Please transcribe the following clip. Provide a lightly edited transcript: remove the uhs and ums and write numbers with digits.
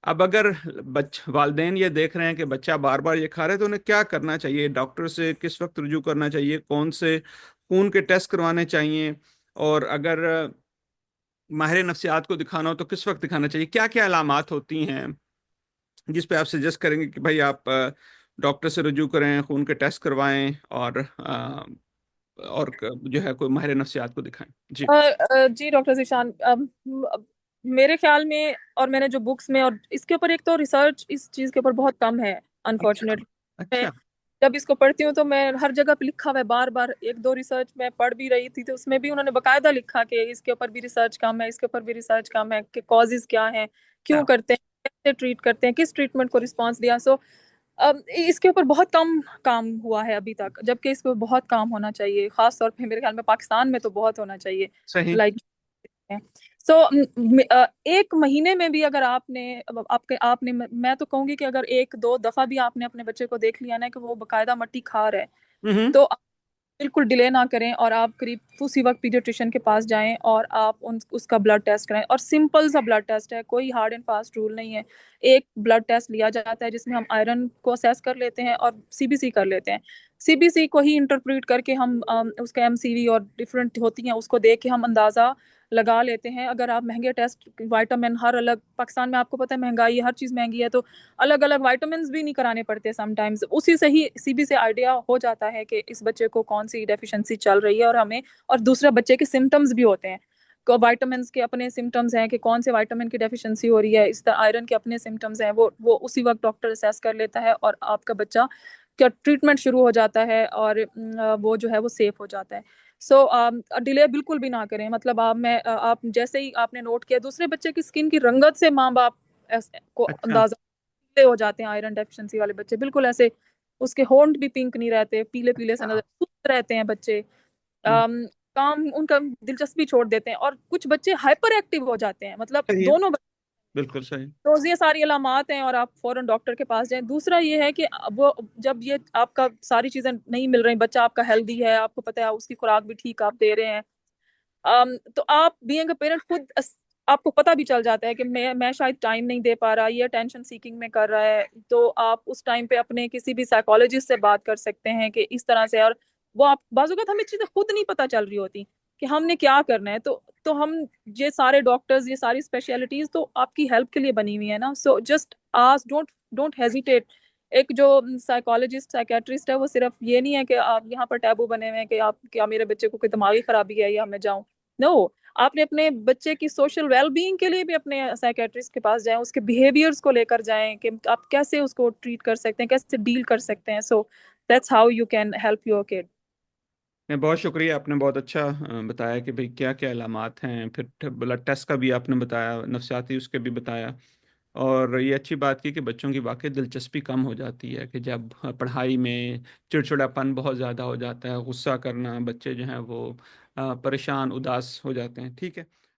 अब अगर वालिदैन ये देख रहे हैं कि बच्चा बार बार ये खा रहा है, तो उन्हें क्या करना चाहिए? डॉक्टर से किस वक्त रुजू करना चाहिए? कौन से खून के टेस्ट करवाने चाहिए? और अगर माहिर नफ्सियात को दिखाना हो तो किस वक्त दिखाना चाहिए? क्या क्या अलामात होती हैं जिस पे आप सजेस्ट करेंगे कि भाई आप डॉक्टर से रुजू करें, खून के टेस्ट करवाएं, और जो है कोई माहिर नफ्सियात को दिखाएं? जी। जी डॉक्टर जिशान, मेरे ख्याल में और मैंने जो बुक्स में और इसके ऊपर, एक तो रिसर्च इस चीज के ऊपर बहुत कम है अच्छा। अनफॉर्चुनेटली। मैं अच्छा। जब इसको पढ़ती हूँ तो मैं हर जगह पे लिखा हुआ है, बार बार एक दो रिसर्च मैं पढ़ भी रही थी तो उसमें भी उन्होंने बकायदा लिखा कि इसके ऊपर भी रिसर्च कम है, इसके ऊपर भी रिसर्च कम है, कि कॉजेज क्या हैं, क्यों हाँ। करते हैं, कैसे ट्रीट करते हैं, किस ट्रीटमेंट को रिस्पॉन्स दिया। सो अब इसके ऊपर बहुत कम काम हुआ है अभी तक, जबकि इस पर बहुत काम होना चाहिए, खास तौर पे मेरे ख्याल में पाकिस्तान में तो बहुत होना चाहिए। सही। लाइक सो एक महीने में भी अगर आपने मैं तो कहूंगी कि अगर एक दो दफा भी आपने अपने बच्चे को देख लिया ना कि वो बकायदा मट्टी खा रहा है, हम्म। तो बिल्कुल डिले ना करें और आप करीब उसी वक्त पीडियाट्रिशियन के पास जाएं और आप उसका ब्लड टेस्ट कराएं। और सिंपल सा ब्लड टेस्ट है, कोई हार्ड एंड फास्ट रूल नहीं है। एक ब्लड टेस्ट लिया जाता है जिसमें हम आयरन को असेस कर लेते हैं और सीबीसी कर लेते हैं। सीबीसी को ही इंटरप्रेट करके हम उसका एमसीवी और डिफरेंट होती हैं उसको देख के हम अंदाजा लगा लेते हैं। अगर आप महंगे टेस्ट, विटामिन हर अलग, पाकिस्तान में आपको पता है महंगाई है, हर चीज़ महंगी है, तो अलग अलग विटामिन भी नहीं कराने पड़ते समटाइम्स, उसी से ही सीबी से आइडिया हो जाता है कि इस बच्चे को कौन सी डेफिशिएंसी चल रही है। और हमें, और दूसरे बच्चे के सिम्टम्स भी होते हैं, को विटामिन के अपने सिम्टम्स हैं कि कौन से विटामिन की डेफिशिएंसी हो रही है, इस तरह आयरन के अपने सिम्टम्स हैं, वो उसी वक्त डॉक्टर असेस कर लेता है और आपका बच्चा का ट्रीटमेंट शुरू हो जाता है और वो जो है वो सेफ हो जाता है। सो डिले बिल्कुल भी ना करें। मतलब आप जैसे ही आपने नोट किया, दूसरे बच्चे की स्किन की रंगत से माँ बाप को अच्छा। अंदाजा पीले हो जाते हैं। आयरन डेफिशिएंसी वाले बच्चे बिल्कुल ऐसे, उसके होंठ भी पिंक नहीं रहते, पीले पीले से नजर, अच्छा। सुस्त रहते हैं बच्चे। हम्म। काम उनका दिलचस्पी छोड़ देते हैं और कुछ बच्चे हाइपर एक्टिव हो जाते हैं, मतलब सही है। दोनों। बिल्कुल सही। तो ये सारी अलामात हैं और आप फौरन डॉक्टर के पास जाएं। दूसरा ये है कि वो, जब ये आपका सारी चीजें नहीं मिल रही, बच्चा आपका हेल्दी है, आपको पता है उसकी खुराक भी ठीक आप दे रहे हैं, तो आप बीइंग अ पेरेंट खुद आपको पता भी चल जाता है कि मैं शायद टाइम नहीं दे पा रहा, ये टेंशन सीकिंग में कर रहा है, तो आप उस टाइम पे अपने किसी भी साइकोलॉजिस्ट से बात कर सकते हैं कि इस तरह से। और वो आप बाजूकात हमें चीजें खुद नहीं पता चल रही होती कि हमने क्या करना है, तो हम, ये सारे डॉक्टर्स, ये सारी स्पेशलिटीज तो आपकी हेल्प के लिए बनी हुई है ना। So just ask, don't don't hesitate. एक जो साइकोलॉजिस्ट साइकेट्रिस्ट है, वो सिर्फ ये नहीं है कि आप यहाँ पर टैबू बने हुए हैं कि आप, क्या मेरे बच्चे को कोई दिमागी खराबी है या मैं जाऊं। नो, आपने अपने बच्चे की सोशल वेलबींग के लिए भी अपने साइकेट्रिस्ट के पास जाएं, उसके बिहेवियर्स को लेकर जाएं कि आप कैसे उसको ट्रीट कर सकते हैं, कैसे डील कर सकते हैं। So that's how you can help your kid. मैं बहुत शुक्रिया, आपने बहुत अच्छा बताया कि भाई क्या क्या अलामात हैं, फिर ब्लड टेस्ट का भी आपने बताया, नफसियाती उसके भी बताया। और ये अच्छी बात की कि बच्चों की वाकई दिलचस्पी कम हो जाती है कि जब पढ़ाई में चिड़चिड़ापन बहुत ज़्यादा हो जाता है, गुस्सा करना, बच्चे जो हैं वो परेशान उदास हो जाते हैं। ठीक है।